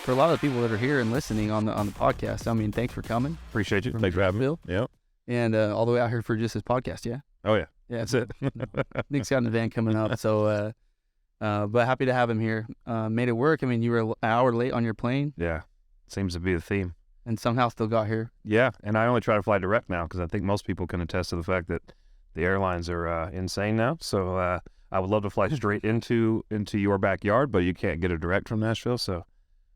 for a lot of the people that are here and listening on the podcast, I mean, thanks for coming. Appreciate you. Thanks for having me. Yeah. And all the way out here for just this podcast, yeah? Oh, yeah. Yeah. That's it. Nick's got an event coming up, so but happy to have him here. Made it work. I mean, you were an hour late on your plane. Yeah. Seems to be the theme. And somehow still got here. Yeah, and I only try to fly direct now because I think most people can attest to the fact that the airlines are insane now. So I would love to fly straight into your backyard, but you can't get a direct from Nashville, so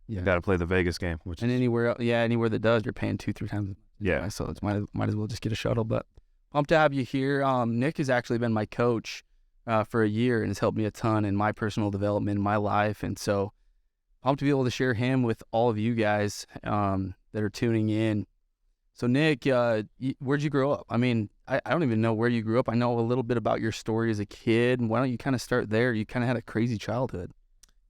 you got to play the Vegas game. Anywhere that does, you're paying 2-3 times. Yeah. So it's might as well just get a shuttle. But pumped to have you here. Nick has actually been my coach for a year and has helped me a ton in my personal development in my life, and so pumped to be able to share him with all of you guys that are tuning in. So Nick, where'd you grow up? I mean, I don't even know where you grew up. I know a little bit about your story as a kid. Why don't you kind of start there? You kind of had a crazy childhood.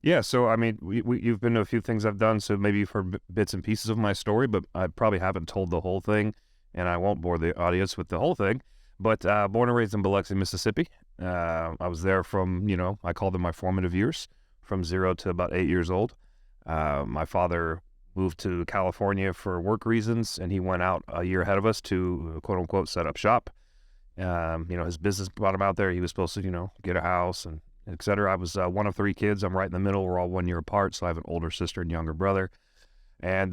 Yeah, so I mean, you've been to a few things I've done, so maybe you've heard bits and pieces of my story, but I probably haven't told the whole thing, and I won't bore the audience with the whole thing. But born and raised in Biloxi, Mississippi. I was there from, I call them my formative years, from 0 to about 8 years old. My father moved to California for work reasons, and he went out a year ahead of us to, quote unquote, set up shop. His business brought him out there. He was supposed to, get a house and et cetera. I was one of 3 kids. I'm right in the middle. We're all 1 year apart, so I have an older sister and younger brother. And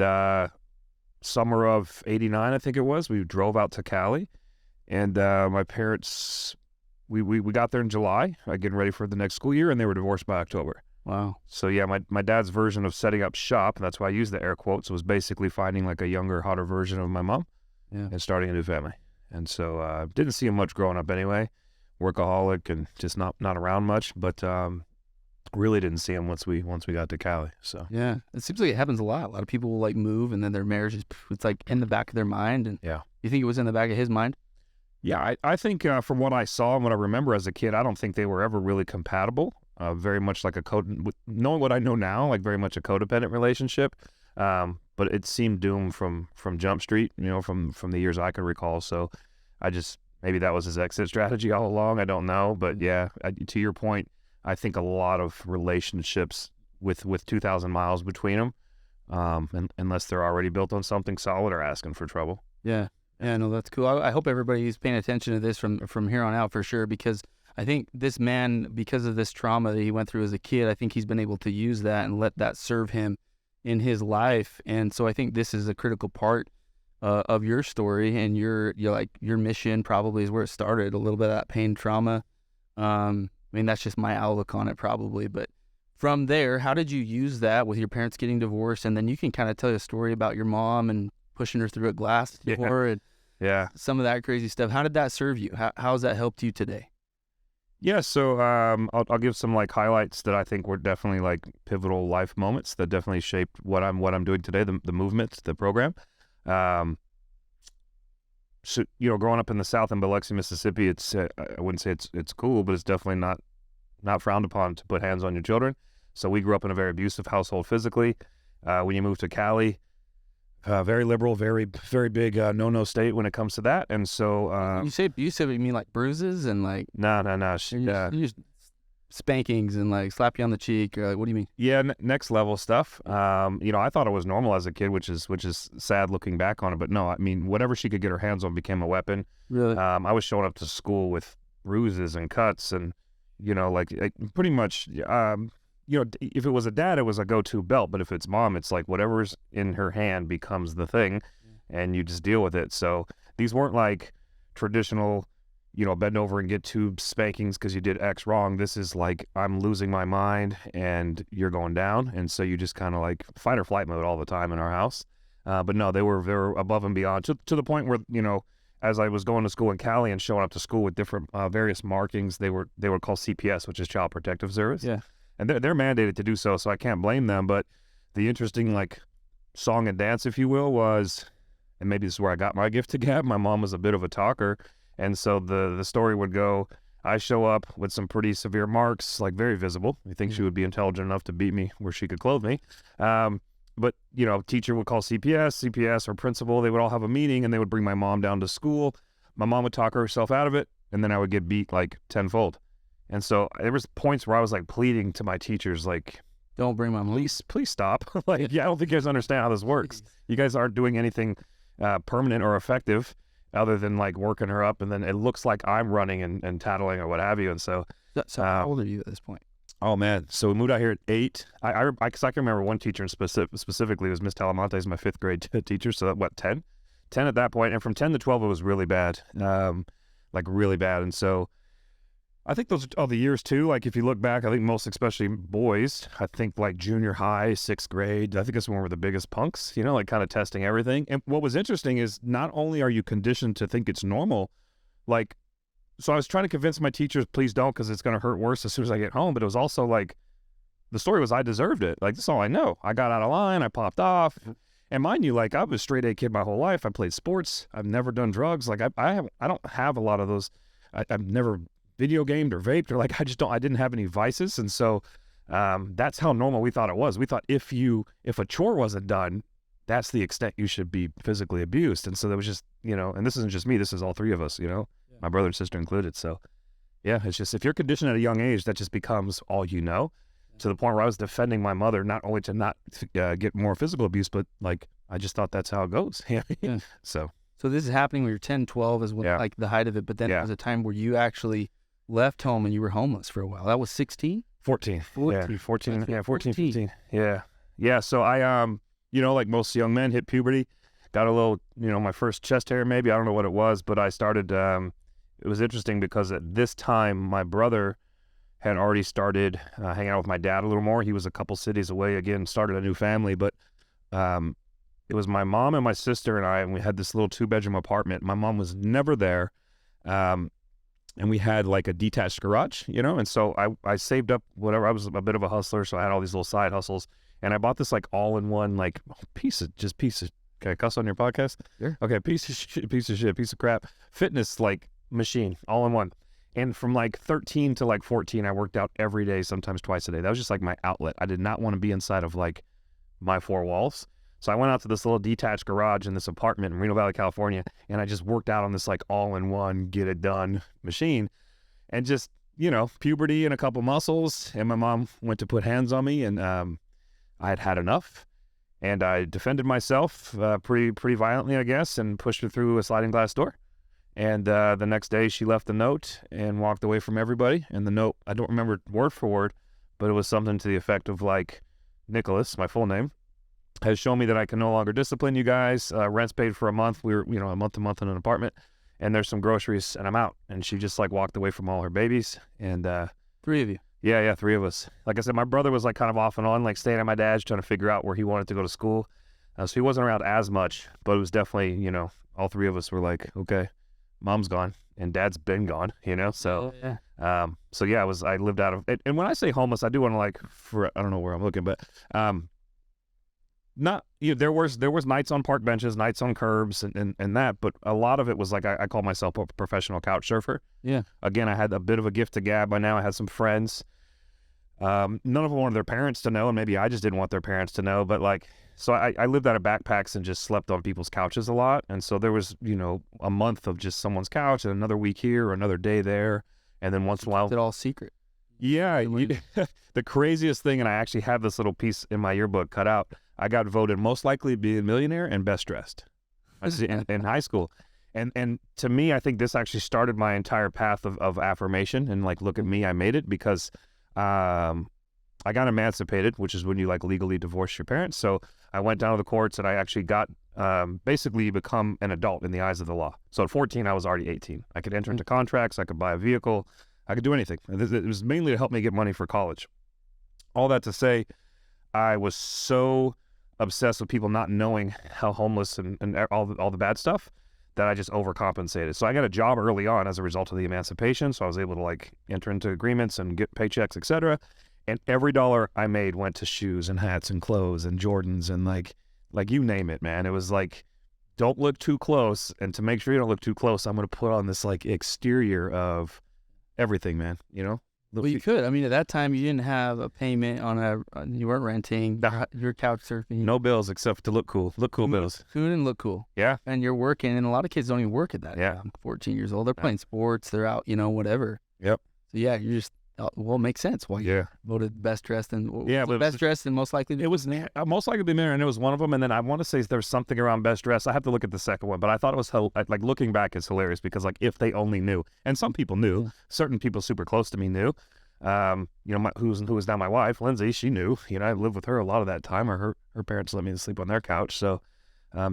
summer of 89, I think it was, we drove out to Cali, and my parents, we got there in July, getting ready for the next school year, and they were divorced by October. Wow. So yeah, my dad's version of setting up shop, and that's why I use the air quotes, was basically finding like a younger, hotter version of my mom and starting a new family. And so didn't see him much growing up anyway, workaholic and just not around much, but really didn't see him once we got to Cali. So yeah, it seems like it happens a lot. A lot of people will like move, and then their marriage it's like in the back of their mind. And yeah, you think it was in the back of his mind? Yeah, I think from what I saw and what I remember as a kid, I don't think they were ever really compatible. Very much like knowing what I know now, like very much a codependent relationship. But it seemed doomed from Jump Street, from the years I can recall. So maybe that was his exit strategy all along. I don't know. But yeah, to your point, I think a lot of relationships with 2,000 miles between them, unless they're already built on something solid, are asking for trouble. Yeah. Yeah, no, that's cool. I hope everybody's paying attention to this from here on out for sure, because I think this man, because of this trauma that he went through as a kid, I think he's been able to use that and let that serve him in his life. And so I think this is a critical part of your story, and your mission probably is where it started, a little bit of that pain, trauma. I mean, that's just my outlook on it probably. But from there, how did you use that with your parents getting divorced? And then you can kind of tell a story about your mom and pushing her through a glass door and some of that crazy stuff. How did that serve you? How has that helped you today? Yeah, so I'll give some like highlights that I think were definitely like pivotal life moments that definitely shaped what I'm doing today, the movement, the program. So growing up in the South in Biloxi, Mississippi, it's I wouldn't say it's cool, but it's definitely not frowned upon to put hands on your children. So we grew up in a very abusive household physically. When you move to Cali, very liberal, very, very big no state when it comes to that. And so you say abusive, you mean like bruises and like no you just spankings and like slap you on the cheek, or like, what do you mean? Yeah, next level stuff. I thought it was normal as a kid, which is sad looking back on it, but no, I mean, whatever she could get her hands on became a weapon. Really? I was showing up to school with bruises and cuts, and like pretty much if it was a dad, it was a go-to belt. But if it's mom, it's like whatever's in her hand becomes the thing, and you just deal with it. So these weren't like traditional, bend over and get 2 spankings because you did X wrong. This is like, I'm losing my mind and you're going down. And so you just kind of like fight or flight mode all the time in our house. But no, they were above and beyond to the point where, as I was going to school in Cali and showing up to school with different various markings, they were called CPS, which is Child Protective Service. Yeah. And they're mandated to do so I can't blame them. But the interesting, like, song and dance, if you will, was, and maybe this is where I got my gift to gab, my mom was a bit of a talker. And so the story would go, I show up with some pretty severe marks, like very visible. You think she would be intelligent enough to beat me where she could clothe me. But, teacher would call CPS or principal. They would all have a meeting, and they would bring my mom down to school. My mom would talk herself out of it, and then I would get beat like tenfold. And so there was points where I was like pleading to my teachers, like, Don't bring my mom. Please stop. Like, yeah, I don't think you guys understand how this works. You guys aren't doing anything permanent or effective other than like working her up, and then it looks like I'm running and tattling or what have you. And so how old are you at this point? Oh man, so we moved out here at 8. Cause I can remember one teacher in specifically was Miss Talamontes, my 5th grade teacher. So what, 10 at that point, and from 10 to 12 it was really bad, like really bad. And so I think those are the years too. Like if you look back, I think most, especially boys, I think like junior high, 6th grade, I think that's when we're the biggest punks, you know, like kind of testing everything. And what was interesting is not only are you conditioned to think it's normal, like, so I was trying to convince my teachers, please don't, because it's going to hurt worse as soon as I get home. But it was also like, the story was I deserved it. Like, that's all I know. I got out of line. I popped off. And mind you, like, I was a straight A kid my whole life. I played sports. I've never done drugs. Like, I don't have a lot of those. I've never video gamed or vaped, or like, I didn't have any vices. And so that's how normal we thought it was. We thought if a chore wasn't done, that's the extent you should be physically abused. And so there was just, you know, and this isn't just me, this is all 3 of us, you know, my brother and sister included. So yeah, it's just, if you're conditioned at a young age, that just becomes all you know, to the point where I was defending my mother, not only to not get more physical abuse, but like, I just thought that's how it goes. Yeah. So this is happening when you're 10, 12 is when, like the height of it. But then there was a time where you actually left home and you were homeless for a while. That was 16? 14. 14. Yeah, 14. Yeah, 14, 15. Yeah. Yeah. So I, you know, like most young men, hit puberty, got a little, you know, my first chest hair maybe, I don't know what it was, but I started, it was interesting because at this time, my brother had already started hanging out with my dad a little more. He was a couple cities away, again, started a new family, but it was my mom and my sister and I, and we had this little 2-bedroom apartment. My mom was never there, and we had like a detached garage, you know, and so I saved up whatever. I was a bit of a hustler, so I had all these little side hustles, and I bought this like all-in-one like piece of, can I cuss on your podcast? Sure. Okay, piece of crap, fitness like machine, all in one. And from like 13 to like 14, I worked out every day, sometimes twice a day. That was just like my outlet. I did not want to be inside of like my 4 walls. So I went out to this little detached garage in this apartment in Reno Valley, California, and I just worked out on this like all-in-one, get it done machine. And just, you know, puberty and a couple muscles, and my mom went to put hands on me, and I had had enough. And I defended myself pretty violently, I guess, and pushed her through a sliding glass door. And the next day she left a note and walked away from everybody. And the note, I don't remember word for word, but it was something to the effect of like, Nicholas, my full name, has shown me that I can no longer discipline you guys. Rent's paid for a month. We were, you know, a month to month in an apartment, and there's some groceries, and I'm out. And she just like walked away from all her babies. And 3 of you. Yeah, 3 of us. Like I said, my brother was like kind of off and on, like staying at my dad's, trying to figure out where he wanted to go to school. So he wasn't around as much, but it was definitely, you know, all 3 of us were like, okay, mom's gone and dad's been gone, you know? So, so yeah, I lived out of it. And when I say homeless, I do want to like, I don't know where I'm looking, but, not, you know, there was nights on park benches, nights on curbs and that, but a lot of it was like, I call myself a professional couch surfer. Yeah. Again, I had a bit of a gift to gab by now. I had some friends. None of them wanted their parents to know, and maybe I just didn't want their parents to know, but like, so I lived out of backpacks and just slept on people's couches a lot. And so there was, you know, a month of just someone's couch and another week here or another day there. And then once in a while. It's all secret. Yeah. The craziest thing, and I actually have this little piece in my yearbook cut out, I got voted most likely to be a millionaire and best dressed in high school. And to me, I think this actually started my entire path of affirmation and like, look at me, I made it, because I got emancipated, which is when you like legally divorce your parents. So I went down to the courts and I actually got basically become an adult in the eyes of the law. So at 14, I was already 18. I could enter into contracts. I could buy a vehicle. I could do anything. It was mainly to help me get money for college. All that to say, I was so obsessed with people not knowing how homeless and all the bad stuff that I just overcompensated. So I got a job early on as a result of the emancipation. So I was able to like enter into agreements and get paychecks, etc. And every dollar I made went to shoes and hats and clothes and Jordans and like you name it, man. It was like, don't look too close. And to make sure you don't look too close, I'm going to put on this like exterior of everything, man, you know? Well, you could. I mean, at that time, you didn't have a payment you weren't renting, you're couch surfing. No bills except to look cool. Look cool bills. Food and look cool. Yeah. And you're working, and a lot of kids don't even work at that. Yeah. I'm 14 years old. They're playing sports. They're out, you know, whatever. Yep. So, yeah, you're just Well, it makes sense why you voted best dressed and but best dressed and most likely. It was most likely to be married, and it was one of them. And then I want to say there's something around best dressed. I have to look at the second one, but I thought it was like looking back, it's hilarious because like if they only knew, and some people knew, certain people super close to me knew. Who was now my wife, Lindsay, she knew. I lived with her a lot of that time, or her parents let me sleep on their couch. So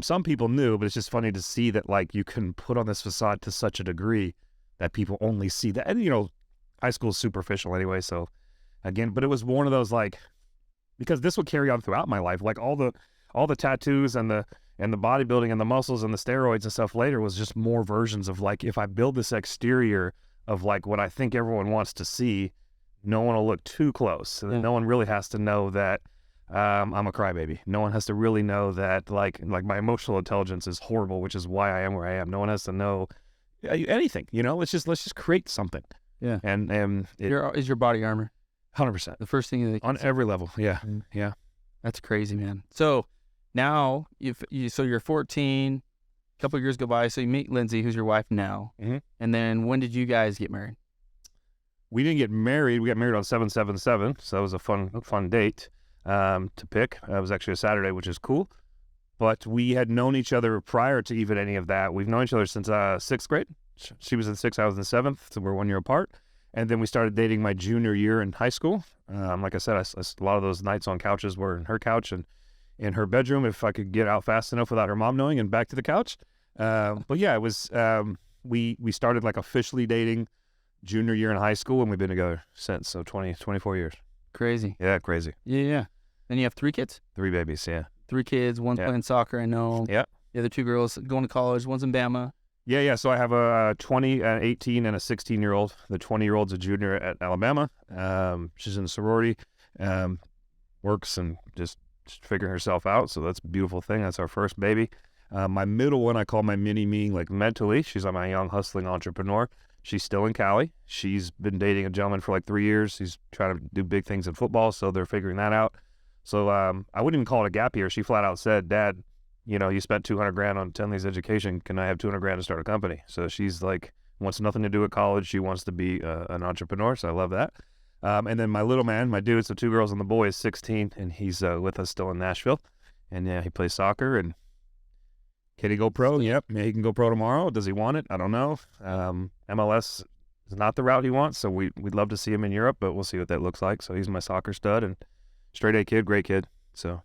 some people knew, but it's just funny to see that like you can put on this facade to such a degree that people only see that. And high school is superficial anyway. So again, but it was one of those like, because this would carry on throughout my life, like all the tattoos and the bodybuilding and the muscles and the steroids and stuff later was just more versions of like, if I build this exterior of like what I think everyone wants to see, no one will look too close. So no one really has to know that I'm a crybaby. No one has to really know that like my emotional intelligence is horrible, which is why I am where I am. No one has to know anything. Let's just create something. Yeah. And is your body armor 100% the first thing on every level. Yeah. Yeah. That's crazy, man. So now you're 14. A couple of years go by, so you meet Lindsay, who's your wife now. And then when did you guys get married? We didn't get married. We got married on 7/7/7, so that was a fun date to pick. It was actually a Saturday, which is cool. But we had known each other prior to even any of that. We've known each other since 6th grade. She was in 6th, I was in 7th, so we're 1 year apart. And then we started dating my junior year in high school. Like I said, a lot of those nights on couches were in her couch and in her bedroom if I could get out fast enough without her mom knowing and back to the couch. But yeah, it was, we started like officially dating junior year in high school, and we've been together since, so 24 years. Crazy. Yeah, crazy. Yeah. Then you have 3 kids? 3 babies, yeah. 3 kids, one's playing soccer, I know. Yeah. The other 2 girls going to college, one's in Bama. Yeah, so I have a 20, an 18, and a 16-year-old. The 20-year-old's a junior at Alabama. She's in a sorority, works and just figuring herself out, so that's a beautiful thing. That's our first baby. My middle one I call my mini-me, like mentally. She's my young, hustling entrepreneur. She's still in Cali. She's been dating a gentleman for like 3 years. He's trying to do big things in football, so they're figuring that out. So I wouldn't even call it a gap year. She flat out said, Dad, you spent $200,000 on Tenley's education. Can I have $200,000 to start a company? So she's like, wants nothing to do with college. She wants to be an entrepreneur, so I love that. And then my little man, my dude, so 2 girls and the boy is 16, and he's with us still in Nashville. And yeah, he plays soccer. And can he go pro? Yep. Yeah, he can go pro tomorrow. Does he want it? I don't know. MLS is not the route he wants, so we'd love to see him in Europe, but we'll see what that looks like. So he's my soccer stud and straight A kid, great kid. So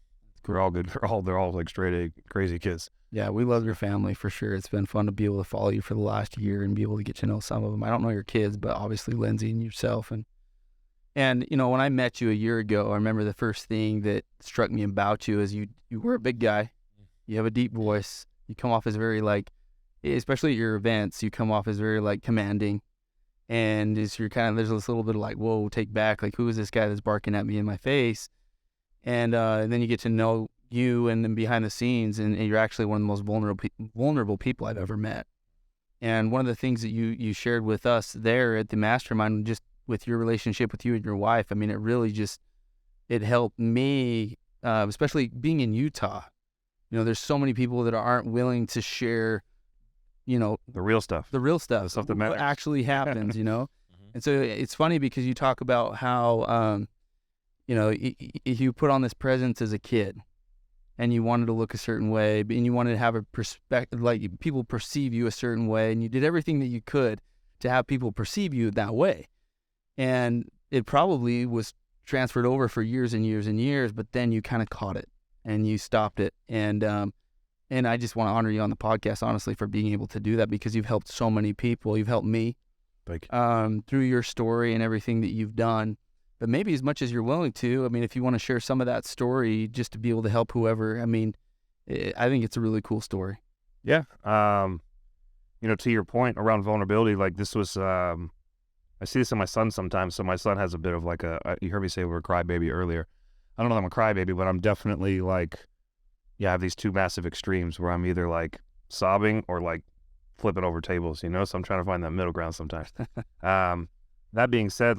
we're all good. They're all like straight A crazy kids. Yeah, we love your family for sure. It's been fun to be able to follow you for the last year and be able to get to know some of them. I don't know your kids, but obviously Lindsay and yourself. And when I met you a year ago, I remember the first thing that struck me about you is you were a big guy. You have a deep voice. You come off as very especially at your events, you come off as very commanding. And there's this little bit of like, whoa, take back. Like, who is this guy that's barking at me in my face? And then you get to know you and then behind the scenes, and you're actually one of the most vulnerable people I've ever met. And one of the things that you shared with us there at the mastermind, just with your relationship with you and your wife, I mean, it really it helped me, especially being in Utah. There's so many people that aren't willing to share, the real stuff. The real stuff. The stuff that matters. What actually happens, And so it's funny because you talk about how, you put on this presence as a kid and you wanted to look a certain way, and you wanted to have a perspective, like people perceive you a certain way, and you did everything that you could to have people perceive you that way. And it probably was transferred over for years and years and years, but then you kind of caught it and you stopped it. And I just want to honor you on the podcast, honestly, for being able to do that, because you've helped so many people. You've helped me through your story and everything that you've done. But maybe as much as you're willing to, I mean, if you want to share some of that story just to be able to help whoever, I mean, I think it's a really cool story. Yeah. To your point around vulnerability, like this was, I see this in my son sometimes. So my son has a bit of like you heard me say we're a crybaby earlier. I don't know that I'm a crybaby, but I'm definitely I have these 2 massive extremes where I'm either like sobbing or like flipping over tables, so I'm trying to find that middle ground sometimes. That being said,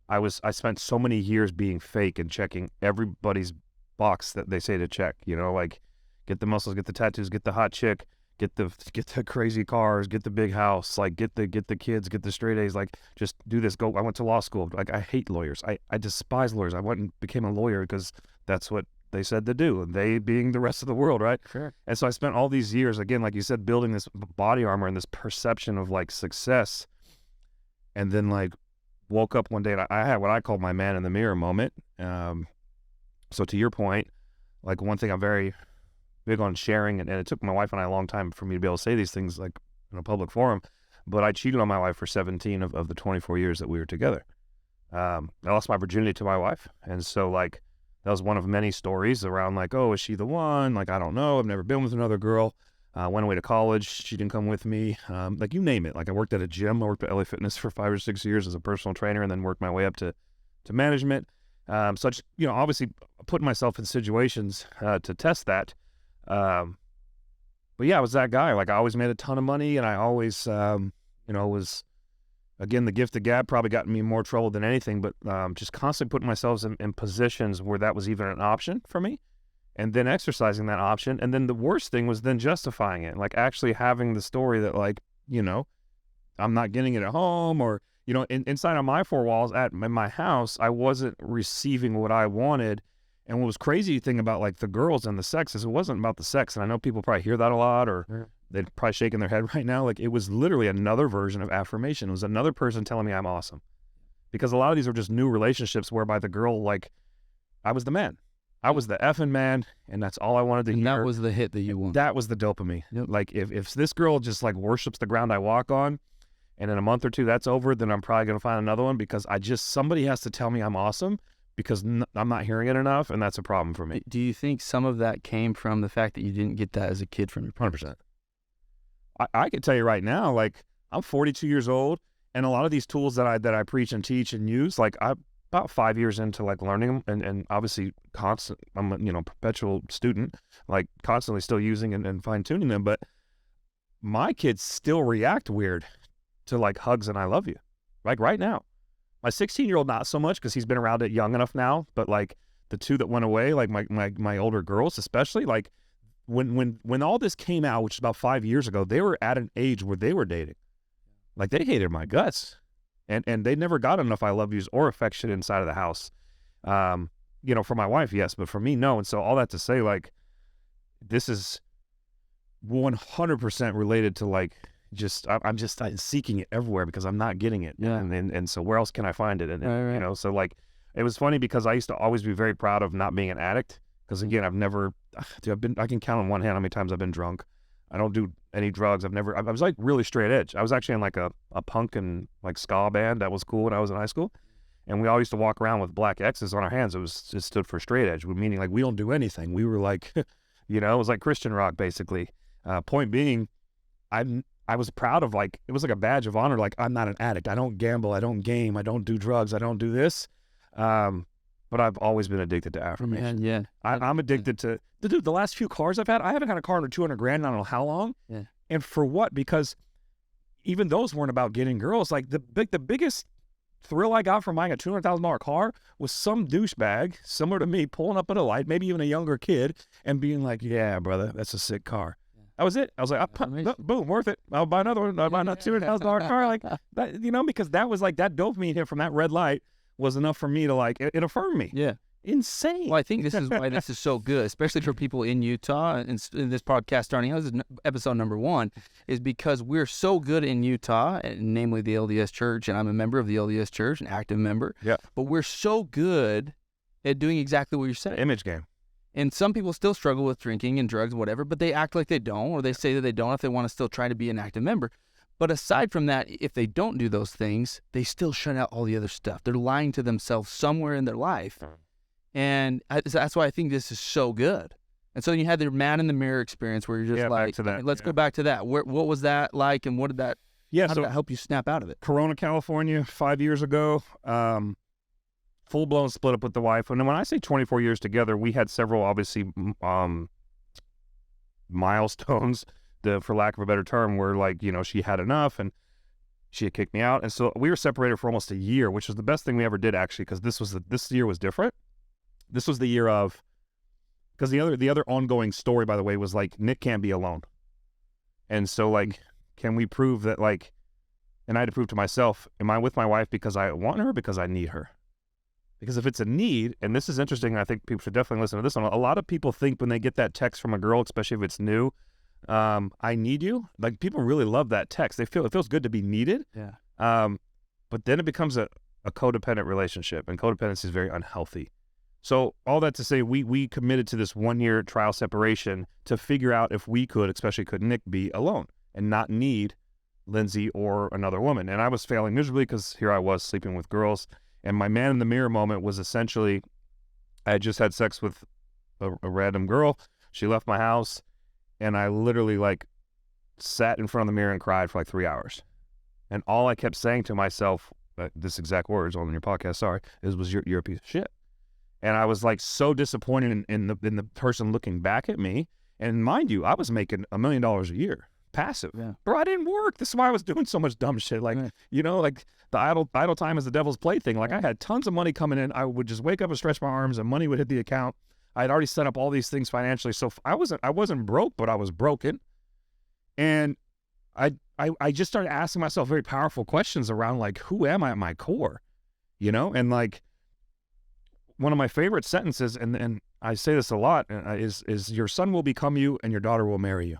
I spent so many years being fake and checking everybody's box that they say to check, get the muscles, get the tattoos, get the hot chick, get the crazy cars, get the big house, like get the kids, get the straight A's, like just do this. Go. I went to law school. Like I hate lawyers. I despise lawyers. I went and became a lawyer because that's what they said to do. They being the rest of the world, right? Sure. And so I spent all these years, again, like you said, building this body armor and this perception of like success, and then like woke up one day and I had what I called my man in the mirror moment. So to your point, like one thing I'm very big on sharing, and it took my wife and I a long time for me to be able to say these things like in a public forum, but I cheated on my wife for 17 of the 24 years that we were together. I lost my virginity to my wife, and so like that was one of many stories around like, oh, is she the one? Like, I don't know. I've never been with another girl. Went away to college. She didn't come with me. Like you name it. Like I worked at a gym. I worked at LA Fitness for 5 or 6 years as a personal trainer, and then worked my way up to management. So I just, obviously put myself in situations to test that. But yeah, I was that guy. Like I always made a ton of money, and I always, was, again, the gift of gab probably got me in more trouble than anything, but just constantly putting myself in positions where that was even an option for me, and then exercising that option. And then the worst thing was then justifying it, like actually having the story that like, I'm not getting it at home, or, inside of my four walls in my house, I wasn't receiving what I wanted. And what was crazy thing about like the girls and the sex is it wasn't about the sex. And I know people probably hear that a lot, or they're probably shaking their head right now. Like it was literally another version of affirmation. It was another person telling me I'm awesome. Because a lot of these are just new relationships whereby the girl, like, I was the man. I was the effing man, and that's all I wanted to hear. And that was the hit that you wanted. That was the dopamine. Yep. Like if this girl just like worships the ground I walk on, and in a month or two that's over, then I'm probably going to find another one, because somebody has to tell me I'm awesome, because I'm not hearing it enough, and that's a problem for me. Do you think some of that came from the fact that you didn't get that as a kid from your parents? 100%. I can tell you right now, like I'm 42 years old, and a lot of these tools that I preach and teach and use, like I'm about 5 years into like learning them, and obviously I'm a perpetual student, like constantly still using and fine tuning them. But my kids still react weird to like hugs and I love you, like right now. My 16-year-old not so much, because he's been around it young enough now. But like the two that went away, like my older girls especially, like when all this came out, which is about 5 years ago, they were at an age where they were dating. Like they hated my guts, and they never got enough I love yous or affection inside of the house. For my wife, yes, but for me, no. And so all that to say, like, this is 100% related to like, I'm just seeking it everywhere because I'm not getting it. Yeah. And so where else can I find it? And right. So like, it was funny because I used to always be very proud of not being an addict. Because again, I can count on one hand how many times I've been drunk. I don't do any drugs. I was like really straight edge. I was actually in like a punk and like ska band that was cool when I was in high school. And we all used to walk around with black X's on our hands. It stood for straight edge, meaning like we don't do anything. We were like, it was like Christian rock basically. Point being, I was proud of, like, it was like a badge of honor. Like, I'm not an addict. I don't gamble. I don't game. I don't do drugs. I don't do this. But I've always been addicted to affirmation. Yeah. I'm addicted to, dude, the last few cars I've had, I haven't had a car under 200 grand. I don't know how long. Yeah. And for what? Because even those weren't about getting girls. Like the biggest thrill I got from buying a $200,000 car was some douchebag similar to me pulling up at a light, maybe even a younger kid, and being like, yeah, brother, that's a sick car. That was it. I was like, boom, worth it. I'll buy another one. I'll buy another $200,000 car. Like that, because that was like that dopamine hit from that red light was enough for me to like, it affirmed me. Yeah. Insane. Well, I think this is why this is so good, especially for people in Utah. And in this podcast starting out, this is episode number 1, is because we're so good in Utah, namely the LDS Church, and I'm a member of the LDS Church, an active member. Yeah. But we're so good at doing exactly what you're saying. Image game. And some people still struggle with drinking and drugs, whatever, but they act like they don't, or they say that they don't if they want to still try to be an active member. But aside from that, if they don't do those things, they still shut out all the other stuff. They're lying to themselves somewhere in their life. And that's why I think this is so good. And so you had the man in the mirror experience where you're just like, let's go back to that. What was that like, and how did that help you snap out of it? Corona, California, 5 years ago, full-blown split up with the wife. And when I say 24 years together, we had several, obviously, milestones, for lack of a better term, where, like, she had enough and she had kicked me out. And so we were separated for almost a year, which was the best thing we ever did, actually, because this year was different. This was the year of, because the other ongoing story, by the way, was like, Nick can't be alone. And so, like, can we prove that, like, and I had to prove to myself, am I with my wife because I want her or because I need her? Because if it's a need, and this is interesting, I think people should definitely listen to this one. A lot of people think when they get that text from a girl, especially if it's new, I need you. Like, people really love that text. It feels good to be needed. Yeah. But then it becomes a codependent relationship, and codependency is very unhealthy. So all that to say, we committed to this 1-year trial separation to figure out if we could, especially could Nick, be alone and not need Lindsay or another woman. And I was failing miserably because here I was sleeping with girls. And my man in the mirror moment was essentially, I had just had sex with a random girl. She left my house, and I literally, like, sat in front of the mirror and cried for like 3 hours. And all I kept saying to myself, this exact words on your podcast, sorry, was you're a piece of shit. And I was, like, so disappointed in the person looking back at me. And mind you, I was making $1 million a year, passive. Yeah. Bro, I didn't work. This is why I was doing so much dumb shit. Like, Right. you know, like the idle time is the devil's plaything. Like, I had tons of money coming in. I would just wake up and stretch my arms, and money would hit the account. I had already set up all these things financially. So I wasn't broke, but I was broken. And I just started asking myself very powerful questions around, like, who am I at my core? You know? And, like, one of my favorite sentences, and I say this a lot, is your son will become you and your daughter will marry you.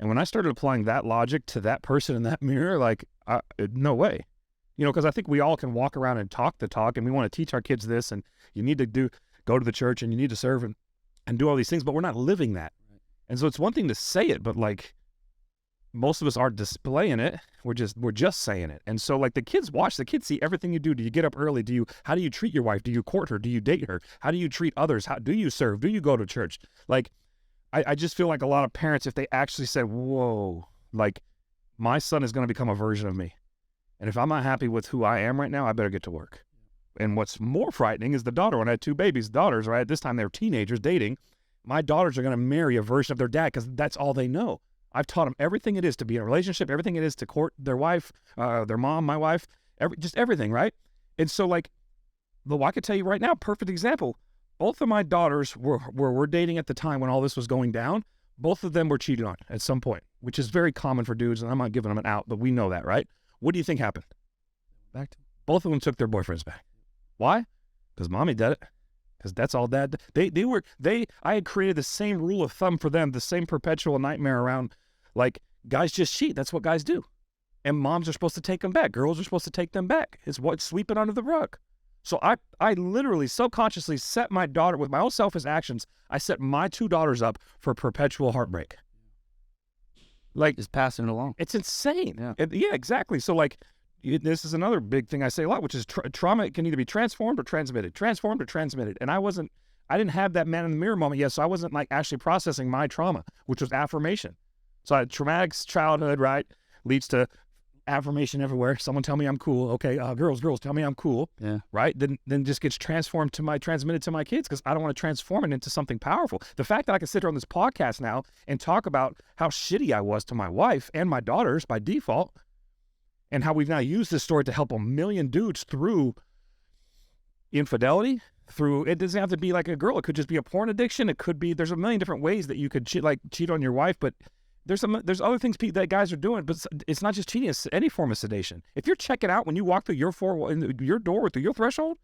And when I started applying that logic to that person in that mirror, like, no way. You know, because I think we all can walk around and talk the talk, and we want to teach our kids this, and you need to go to the church, and you need to serve and do all these things, but we're not living that. Right. And so it's one thing to say it, but, like, most of us aren't displaying it. We're just saying it. And so, like, the kids watch, the kids see everything you do. Do you get up early? How do you treat your wife? Do you court her? Do you date her? How do you treat others? How do you serve? Do you go to church? Like, I just feel like a lot of parents, if they actually said, whoa, like, my son is going to become a version of me. And if I'm not happy with who I am right now, I better get to work. And what's more frightening is the daughter. When I had 2 daughters, right? This time they were teenagers dating. My daughters are going to marry a version of their dad because that's all they know. I've taught them everything it is to be in a relationship, everything it is to court their wife, their mom, my wife, just everything, right? And so, like, I could tell you right now, perfect example. Both of my daughters were dating at the time when all this was going down. Both of them were cheated on at some point, which is very common for dudes, and I'm not giving them an out, but we know that, right? What do you think happened? Both of them took their boyfriends back. Why? Because mommy did it. Because that's all dad did. I had created the same rule of thumb for them, the same perpetual nightmare around, like, guys just cheat. That's what guys do. And moms are supposed to take them back. Girls are supposed to take them back. It's what's sweeping under the rug. So I literally subconsciously set my daughter, with my own selfish actions, I set my 2 daughters up for perpetual heartbreak. Like, Just passing it along. it's insane. Yeah. Yeah, exactly. So, like, this is another big thing I say a lot, which is trauma can either be transformed or transmitted. And I didn't have that man in the mirror moment yet, so I wasn't, like, actually processing my trauma, which was affirmation. So I had traumatic childhood, right? Leads to affirmation everywhere. Someone tell me I'm cool. Okay, girls, tell me I'm cool. Yeah. Right? Then just gets transmitted to my kids, because I don't want to transform it into something powerful. The fact that I can sit here on this podcast now and talk about how shitty I was to my wife and my daughters by default, and how we've now used this story to help 1 million dudes through infidelity, it doesn't have to be like a girl. It could just be a porn addiction. It could be, there's a million different ways that you could cheat on your wife, but there's other things that guys are doing, but it's not just cheating. It's any form of sedation. If you're checking out when you walk through your door, through your threshold,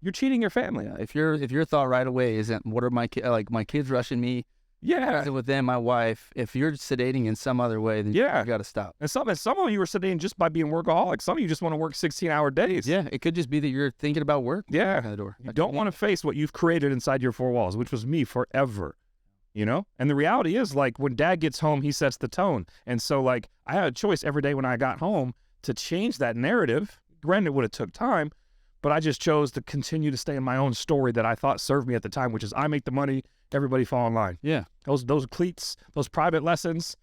you're cheating your family. Yeah. If your thought right away isn't, what are my kids rushing me? Yeah. With them, my wife. If you're sedating in some other way, then you got to stop. And some of you are sedating just by being workaholics. Some of you just want to work 16-hour days. Yeah, it could just be that you're thinking about work. Yeah. Out the door. You don't want to face what you've created inside your 4 walls, which was me forever. You know? And the reality is, like, when dad gets home, he sets the tone. And so, like, I had a choice every day when I got home to change that narrative. Granted, it would have took time, but I just chose to continue to stay in my own story that I thought served me at the time, which is I make the money, everybody fall in line. Yeah. Those cleats, those private lessons,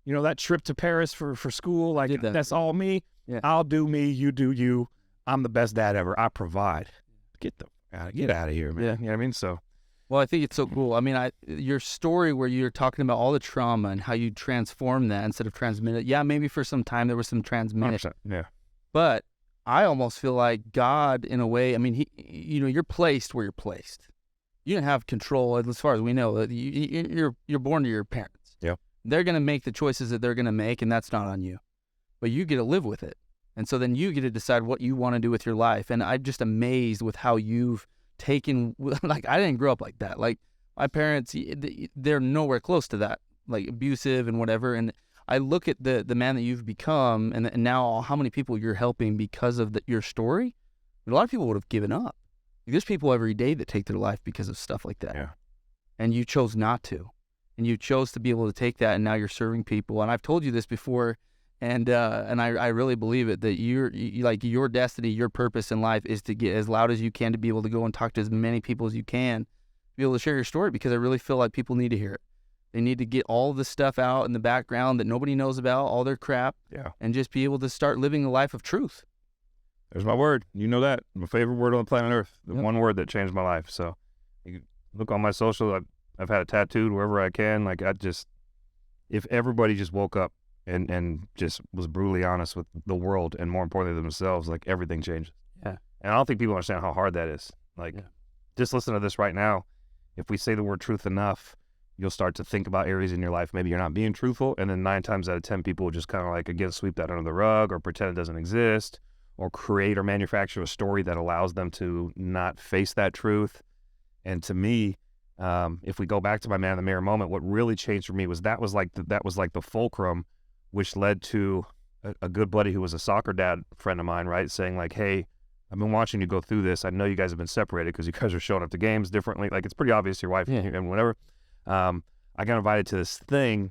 you know, that trip to Paris for school, like, that's all me. Yeah. I'll do me, you do you. I'm the best dad ever. I provide. Get out of here, man. Yeah. You know what I mean? So. Well, I think it's so cool. I mean, your story where you're talking about all the trauma and how you transform that instead of transmit it. Yeah, maybe for some time there was some transmission. 100%, yeah. But I almost feel like God, in a way, I mean, you're placed where you're placed. You didn't have control, as far as we know. You're born to your parents. Yeah. they're going to make the choices that they're going to make, and that's not on you. But you get to live with it. And so then you get to decide what you want to do with your life. And I'm just amazed with how you've taken, like, I didn't grow up like that. Like, my parents, they're nowhere close to that, like abusive and whatever. And I look at the man that you've become, and now how many people you're helping because of your story. A lot of people would have given up. There's people every day that take their life because of stuff like that. Yeah. And you chose not to. And you chose to be able to take that, and now you're serving people. And I've told you this before, and I really believe it, that like your destiny, your purpose in life is to get as loud as you can, to be able to go and talk to as many people as you can, be able to share your story, because I really feel like people need to hear it. They need to get all the stuff out in the background that nobody knows about, all their crap, and just be able to start living a life of truth. There's my word. You know that. My favorite word on the planet Earth. The one word that changed my life. So you look on my social, I've had it tattooed wherever I can. Like, if everybody just woke up and just was brutally honest with the world, and more importantly themselves, like, everything changes. Yeah. And I don't think people understand how hard that is. Like, just listen to this right now. If we say the word truth enough, you'll start to think about areas in your life maybe you're not being truthful, and then 9 times out of 10 people will just kind of, like, again, sweep that under the rug or pretend it doesn't exist, or create or manufacture a story that allows them to not face that truth. And to me, if we go back to my man in the mirror moment, what really changed for me was that was like the fulcrum, which led to a good buddy who was a soccer dad friend of mine, right, saying, like, hey, I've been watching you go through this. I know you guys have been separated because you guys are showing up to games differently. Like, it's pretty obvious your wife and whatever. I got invited to this thing.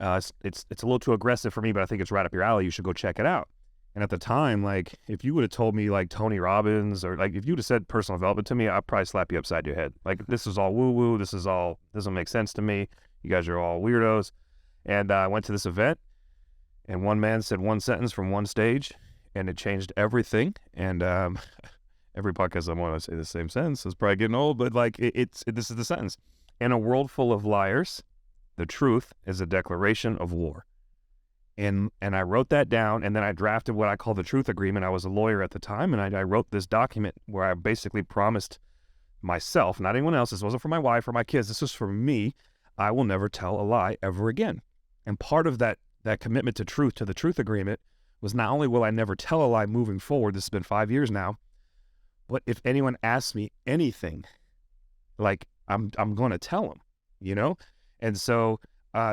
It's a little too aggressive for me, but I think it's right up your alley. You should go check it out. And at the time, like, if you would have told me, like, Tony Robbins, or, like, if you would have said personal development to me, I'd probably slap you upside your head. Like, this is all woo-woo. This is all, doesn't make sense to me. You guys are all weirdos. And I went to this event, and one man said one sentence from one stage, and it changed everything. And every podcast I want to say the same sentence. It's probably getting old, but, like, this is the sentence. In a world full of liars, the truth is a declaration of war. And I wrote that down, and then I drafted what I call the truth agreement. I was a lawyer at the time, and I wrote this document where I basically promised myself, not anyone else, this wasn't for my wife or my kids, this was for me, I will never tell a lie ever again. And part of that commitment to truth, to the truth agreement, was not only will I never tell a lie moving forward, this has been 5 years now, but if anyone asks me anything, like, I'm going to tell them, you know? And so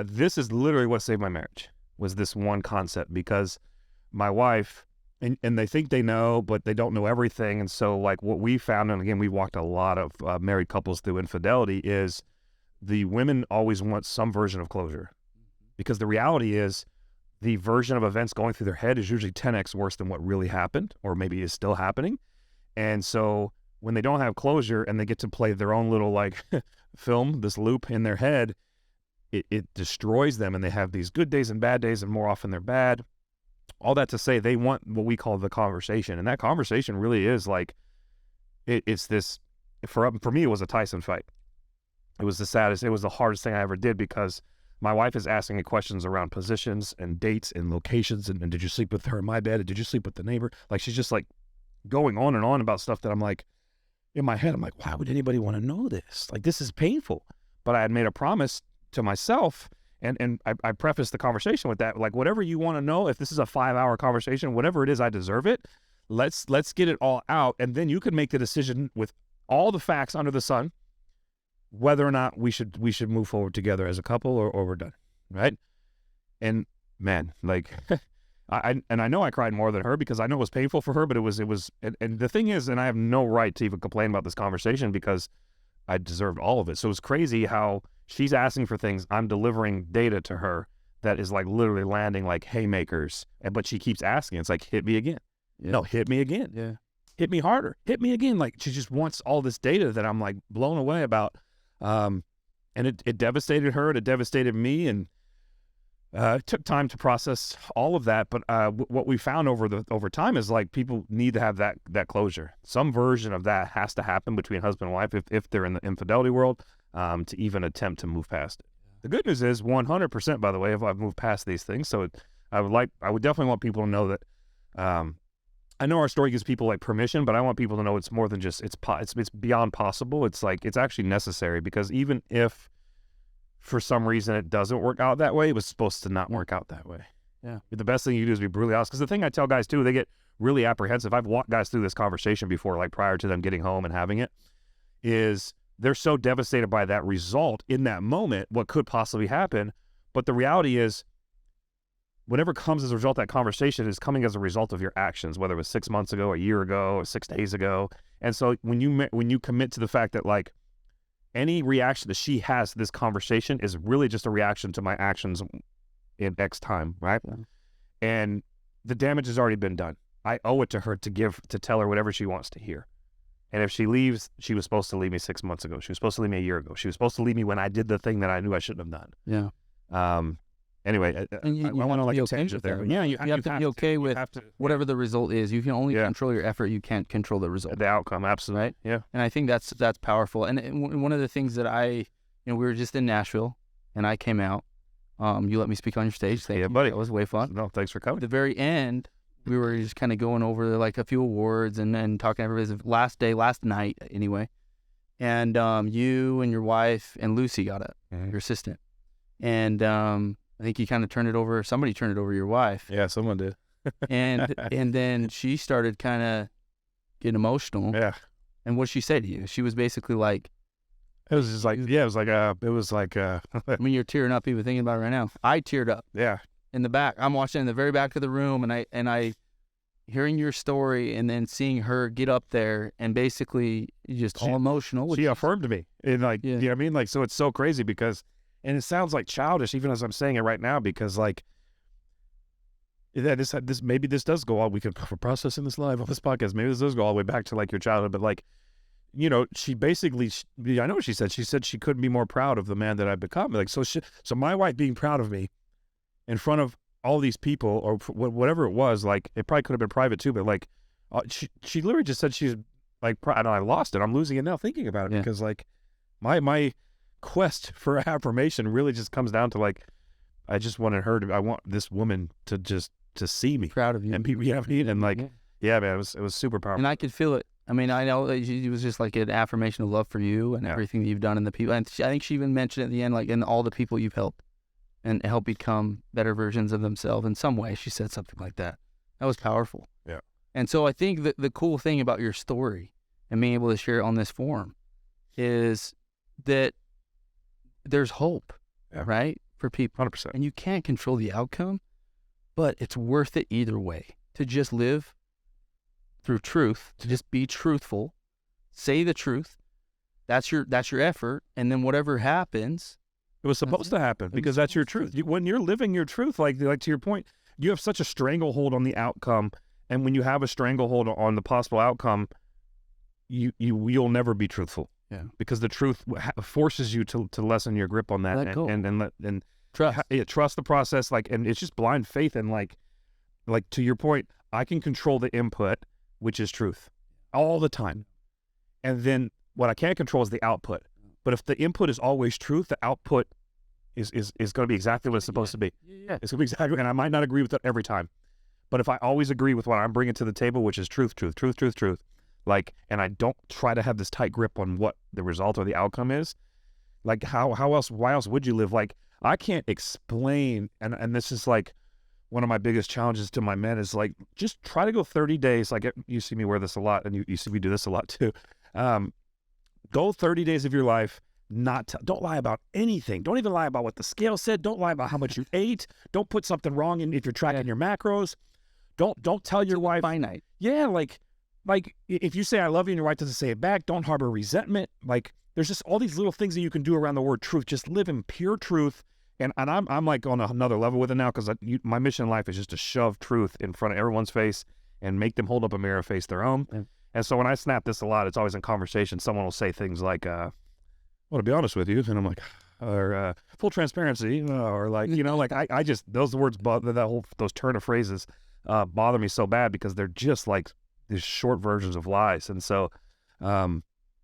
this is literally what saved my marriage, was this one concept, because my wife, and they think they know, but they don't know everything. And so, like, what we found, and again, we walked a lot of married couples through infidelity, is the women always want some version of closure, because the reality is the version of events going through their head is usually 10x worse than what really happened, or maybe is still happening. And so when they don't have closure and they get to play their own little, like, film, this loop in their head, it destroys them, and they have these good days and bad days, and more often they're bad. All that to say, they want what we call the conversation, and that conversation really is like, it's this, for me, it was a Tyson fight. It was the saddest, it was the hardest thing I ever did, because my wife is asking me questions around positions and dates and locations, and did you sleep with her in my bed, and did you sleep with the neighbor? Like, she's just, like, going on and on about stuff that I'm like, in my head, I'm like, why would anybody want to know this? Like, this is painful. But I had made a promise to myself, and I prefaced the conversation with that, like, whatever you want to know, if this is a 5-hour conversation, whatever it is, I deserve it. Let's get it all out, and then you can make the decision with all the facts under the sun, whether or not we should move forward together as a couple, or we're done, right? And man, like, I know I cried more than her, because I know it was painful for her, but it was, and the thing is, and I have no right to even complain about this conversation, because I deserved all of it. So it was crazy how she's asking for things, I'm delivering data to her that is, like, literally landing like haymakers, but she keeps asking. It's like, hit me again. Yeah. No, hit me again. Yeah. Hit me harder. Hit me again. Like, she just wants all this data that I'm, like, blown away about. And it devastated her, and it devastated me, and it took time to process all of that. But what we found over time is, like, people need to have that closure. Some version of that has to happen between husband and wife if they're in the infidelity world, to even attempt to move past it. The good news is 100%, by the way, if I've moved past these things. So I would definitely want people to know that, I know our story gives people, like, permission, but I want people to know it's more than just, it's beyond possible. It's like, it's actually necessary, because even if for some reason it doesn't work out that way, it was supposed to not work out that way. Yeah. The best thing you do is be brutally honest. Because the thing I tell guys too, they get really apprehensive. I've walked guys through this conversation before, like prior to them getting home and having it, is they're so devastated by that result in that moment, what could possibly happen. But the reality is, whatever comes as a result of that conversation is coming as a result of your actions, whether it was 6 months ago, a year ago, or 6 days ago. And so when you commit to the fact that like any reaction that she has to this conversation is really just a reaction to my actions in X time, right? Yeah. And the damage has already been done. I owe it to her to tell her whatever she wants to hear. And if she leaves, she was supposed to leave me 6 months ago. She was supposed to leave me a year ago. She was supposed to leave me when I did the thing that I knew I shouldn't have done. Yeah. Anyway, I want to like a tangent there. But yeah, you have to be okay with whatever the result is. You can only Yeah. control your effort. You can't control the result. the outcome, absolutely. Right? Yeah. And I think that's powerful. And one of the things that we were just in Nashville, and I came out. You let me speak on your stage. Thank you, buddy. That was way fun. No, thanks for coming. At the very end, we were just kind of going over like a few awards and talking to everybody's last night anyway. And you and your wife and Lucy got it, your assistant. And I think you kind of turned it over. Somebody turned it over to your wife. Yeah, someone did. and then she started kind of getting emotional. Yeah. And what did she say to you? She was basically like, It was just like, I mean, you're tearing up even thinking about it right now. I teared up yeah. in the back. I'm watching in the very back of the room, and I hearing your story and then seeing her get up there and basically just all emotional. She affirmed me. And like, Yeah. you know what I mean? Like, so it's so crazy because, and it sounds like childish even as I'm saying it right now, because like, maybe this does go all, we can process in this live on this podcast. Maybe this does go all the way back to like your childhood, but like, you know, she basically, I know what she said. She said she couldn't be more proud of the man that I've become. Like, so my wife being proud of me in front of all these people or whatever it was, like, it probably could have been private too, but like, she literally just said she's like, and I lost it. I'm losing it now thinking about it because like my quest for affirmation really just comes down to like, I just wanted I want this woman to see me. Proud of you. And people, you know what I mean? And like, yeah, man, it was super powerful. And I could feel it. I mean, I know that it was just like an affirmation of love for you and everything that you've done and the people. And I think she even mentioned at the end, like, and all the people you've helped and helped become better versions of themselves in some way. She said something like that. That was powerful. Yeah. And so I think that the cool thing about your story and being able to share it on this forum is that there's hope, right, for people. 100%. And you can't control the outcome, but it's worth it either way to just live through truth, to just be truthful, say the truth. That's your effort, and then whatever happens, it was supposed to happen because that's your truth. When you're living your truth, like to your point, you have such a stranglehold on the outcome, and when you have a stranglehold on the possible outcome, you'll never be truthful. Yeah, because the truth forces you to lessen your grip on that and trust. Trust the process. Like, and it's just blind faith, and like to your point, I can control the input, which is truth, all the time. And then what I can't control is the output. But if the input is always truth, the output is going to be exactly what it's supposed to be. Yeah. It's going to be exactly, and I might not agree with it every time. But if I always agree with what I'm bringing to the table, which is truth, like, and I don't try to have this tight grip on what the result or the outcome is, like why else would you live? Like, I can't explain, and this is like, one of my biggest challenges to my men is like, just try to go 30 days. Like, you see me wear this a lot, and you see me do this a lot too. Go 30 days of your life, don't lie about anything. Don't even lie about what the scale said. Don't lie about how much you ate. Don't put something wrong in if you're tracking your macros. Don't tell your wife. Finite. Yeah, like if you say I love you and your wife doesn't say it back, don't harbor resentment. Like, there's just all these little things that you can do around the word truth. Just live in pure truth. And I'm like on another level with it now, because my mission in life is just to shove truth in front of everyone's face and make them hold up a mirror and face their own. Yeah. And so when I snap this a lot, it's always in conversation. Someone will say things like, well, to be honest with you, and I'm like, or full transparency, or like, you know, like I just, those words, those turn of phrases bother me so bad, because they're just like these short versions of lies. And so,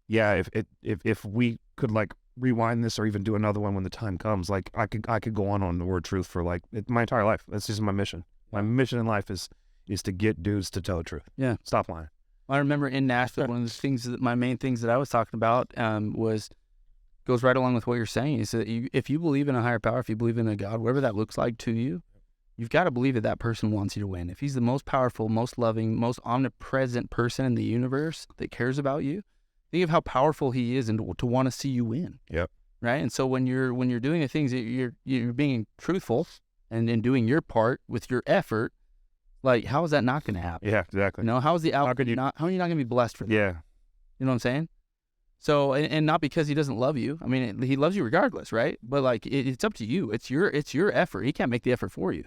yeah, if we could like rewind this or even do another one when the time comes, like I could go on the word truth for like my entire life. That's just my mission. My mission in life is to get dudes to tell the truth. Yeah. Stop lying. I remember in Nashville, one of the things my main things that I was talking about was goes right along with what you're saying. Is that if you believe in a higher power, if you believe in a God, whatever that looks like to you, you've got to believe that that person wants you to win. If he's the most powerful, most loving, most omnipresent person in the universe that cares about you, think of how powerful he is and to want to see you win. Yep. Right. And so when you're doing the things that you're being truthful and doing your part with your effort, like, how is that not going to happen? Yeah, exactly. You know, how is the outcome how are you not going to be blessed for that? Yeah. You know what I'm saying? So, and not because he doesn't love you. I mean, he loves you regardless, right? But like, it's up to you. It's your effort. He can't make the effort for you.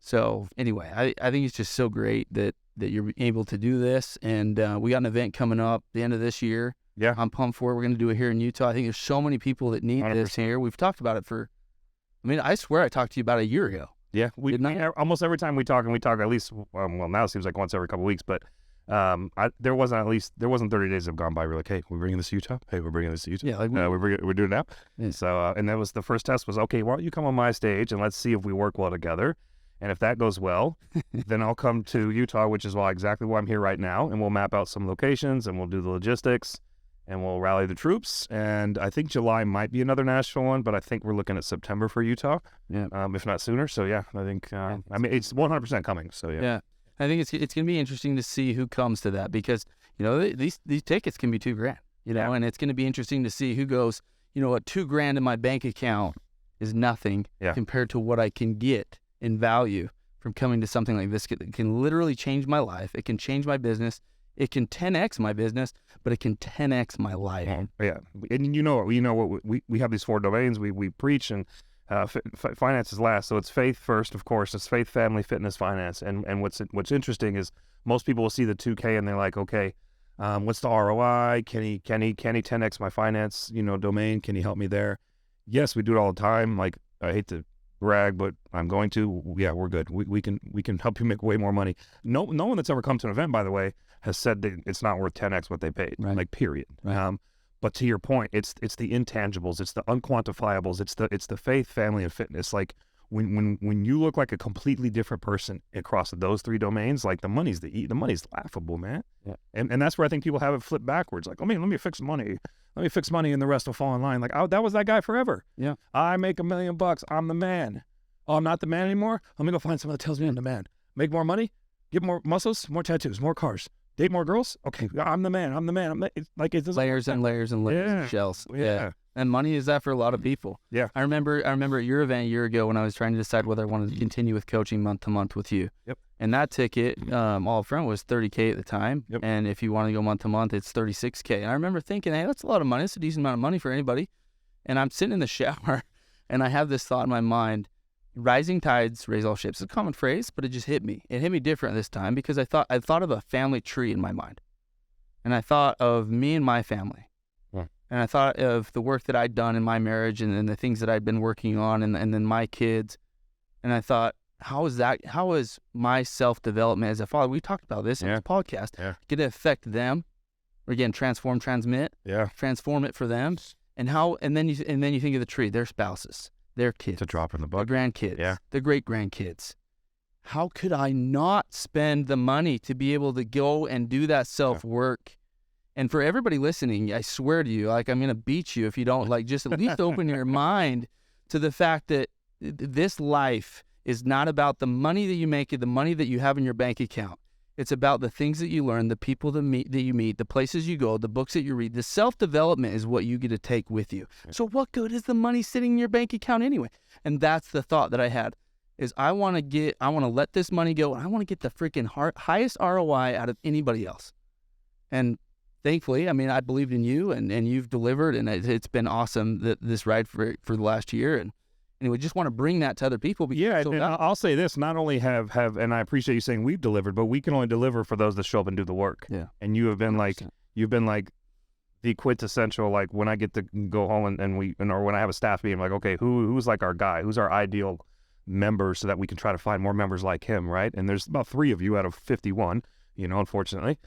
So anyway, I think it's just so great that you're able to do this. And we got an event coming up the end of this year. Yeah. I'm pumped for it. We're going to do it here in Utah. I think there's so many people that need 100%. this here. We've talked about it I swear I talked to you about a year ago. Yeah, almost every time we talk at least, well, now it seems like once every couple of weeks, but there wasn't 30 days have gone by. We're like, hey, we're bringing this to Utah. Hey, we're bringing this to Utah. Yeah, like we're doing it now. Yeah. So, and that was the first test was, okay, why don't you come on my stage and let's see if we work well together. And if that goes well, then I'll come to Utah, which is exactly why I'm here right now. And we'll map out some locations and we'll do the logistics and we'll rally the troops. And I think July might be another Nashville one, but I think we're looking at September for Utah, if not sooner. So yeah, I think, it's 100% coming. So yeah. Yeah. I think it's going to be interesting to see who comes to that because, you know, these tickets can be $2,000, you know, and it's going to be interesting to see who goes, you know, what $2,000 in my bank account is nothing compared to what I can get in value from coming to something like this. It can literally change my life. It can change my business. It can 10x my business, but it can 10x my life. Yeah, and you know what we have these 4 domains. We preach and finance is last, so it's faith first, of course. It's faith, family, fitness, finance. And what's interesting is most people will see the 2K and they're like, okay, what's the ROI? Can he 10x my finance domain? Can he help me there? Yes, we do it all the time. Like, I hate to brag, but I'm going to. Yeah, we're good. We can help you make way more money. No one that's ever come to an event, by the way, has said that it's not worth 10x what they paid. Right. Like, period. Right. But to your point, it's the intangibles, it's the unquantifiables, it's the faith, family, and fitness. Like, when you look like a completely different person across those 3 domains, like the money's laughable, man. Yeah. And that's where I think people have it flipped backwards. Like, let me fix money. Let me fix money and the rest will fall in line. Like, that was that guy forever. Yeah. I make $1 million. I'm the man. Oh, I'm not the man anymore? Let me go find someone that tells me I'm the man. Make more money, get more muscles, more tattoos, more cars. Date more girls? Okay, I'm the man. It's layers and layers and layers of shells. Yeah. And money is that for a lot of people. Yeah. I remember at your event a year ago when I was trying to decide whether I wanted to continue with coaching month to month with you. Yep. And that ticket, all up front, was $30K at the time. Yep. And if you want to go month to month, it's $36K. And I remember thinking, hey, that's a lot of money. It's a decent amount of money for anybody. And I'm sitting in the shower and I have this thought in my mind. Rising tides raise all ships. It's a common phrase, but it just hit me. It hit me different this time because I thought of a family tree in my mind. And I thought of me and my family. Yeah. And I thought of the work that I'd done in my marriage and the things that I'd been working on and then my kids. And I thought, how is my self-development as a father? We talked about this in this podcast. Yeah. Going to affect them? Or again, transform it for them. And then you think of the tree, their spouses, their kids. It's a drop in the bucket. Their grandkids. Yeah. Their great-grandkids. How could I not spend the money to be able to go and do that self-work? And for everybody listening, I swear to you, like, I'm going to beat you if you don't, like, just at least open your mind to the fact that this life is not about the money that you make, the money that you have in your bank account. It's about the things that you learn, the people that you meet, the places you go, the books that you read. The self-development is what you get to take with you. So what good is the money sitting in your bank account anyway? And that's the thought that I had, is I want to let this money go, and I want to get the freaking highest ROI out of anybody else. And thankfully, I mean, I believed in you, and you've delivered, and it's been awesome, this ride for the last year. And anyway, just want to bring that to other people. And I'll say this, not only have, and I appreciate you saying we've delivered, but we can only deliver for those that show up and do the work. Yeah. And you have been 100%. like the quintessential, like, when I get to go home or when I have a staff meeting, I'm like, okay, who's like our guy? Who's our ideal member so that we can try to find more members like him, right? And there's about 3 of you out of 51, unfortunately.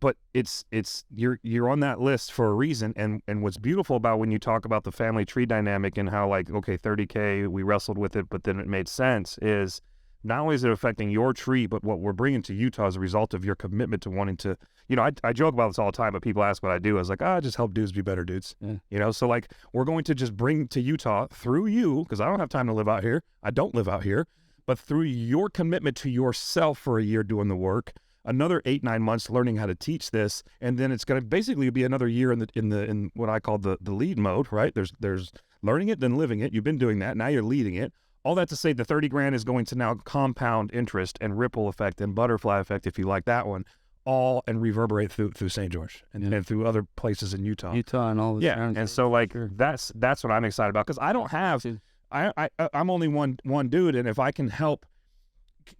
But you're on that list for a reason. And what's beautiful about when you talk about the family tree dynamic and how, like, okay, 30K, we wrestled with it, but then it made sense, is not only is it affecting your tree, but what we're bringing to Utah as a result of your commitment to wanting to, you know, I joke about this all the time, but people ask what I do. I was like, I just help dudes be better dudes. Yeah. You know, so like we're going to just bring to Utah through you, because I don't have time to live out here. I don't live out here, but through your commitment to yourself for a year doing the work, another 8-9 months learning how to teach this, and then it's going to basically be another year in what I call the lead mode, right? There's learning it, then living it. You've been doing that. Now you're leading it. All that to say, the 30 grand is going to now compound interest and ripple effect and butterfly effect, if you like that one, all and reverberate through St. George and through other places in Utah. And all the surrounding and so like sure. that's what I'm excited about, because I don't have I'm only one dude, and if I can help.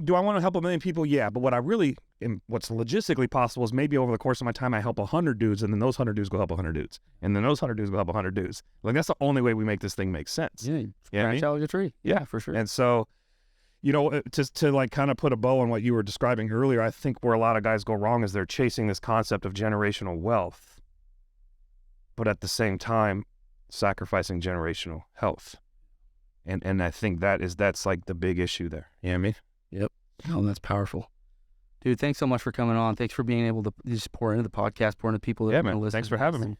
Do I want to help a million people? Yeah, but what I really am, what's logistically possible is maybe over the course of my time I help 100 dudes, and then those 100 dudes go help 100 dudes, and then those 100 dudes go help 100 dudes. Like that's the only way we make this thing make sense. Yeah, you know branch out like a tree. Yeah, for sure. And so, you know, to like kind of put a bow on what you were describing earlier, I think where a lot of guys go wrong is they're chasing this concept of generational wealth, but at the same time sacrificing generational health. And I think that's like the big issue there. You know what I mean? Yep. Oh, that's powerful. Dude, thanks so much for coming on. Thanks for being able to just pour into the podcast, pour into people that are going to listen. Thanks for having me.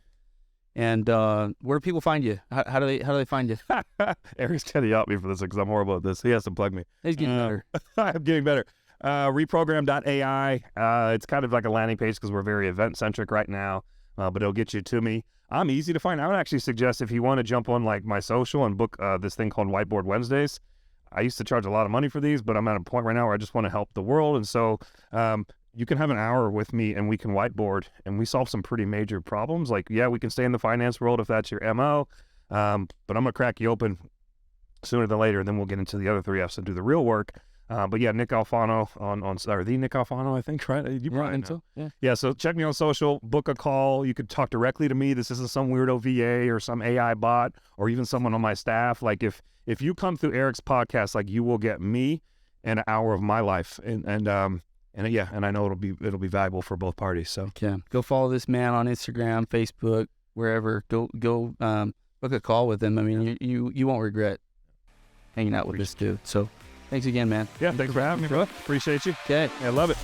And where do people find you? How do they find you? Eric's going to yell at me for this because I'm horrible at this. He has to plug me. He's getting better. I'm getting better. Reprogram.ai. It's kind of like a landing page because we're very event-centric right now, but it'll get you to me. I'm easy to find. I would actually suggest if you want to jump on like my social and book this thing called Whiteboard Wednesdays. I used to charge a lot of money for these, but I'm at a point right now where I just want to help the world. And so you can have an hour with me and we can whiteboard and we solve some pretty major problems. Like, yeah, we can stay in the finance world if that's your MO, but I'm going to crack you open sooner than later, and then we'll get into the other 3 Fs and do the real work. But yeah, Nick Alfano or the Nick Alfano, I think, right? You probably know. So. Yeah. Yeah, so check me on social, book a call. You could talk directly to me. This isn't some weirdo VA or some AI bot or even someone on my staff. Like if you come through Eric's podcast, like you will get me and an hour of my life. And I know it'll be valuable for both parties. So yeah, go follow this man on Instagram, Facebook, wherever. Go book a call with him. I mean, you won't regret hanging out with this dude. So thanks again, man. Yeah, thanks for having me, bro. Appreciate you. Okay. I love it.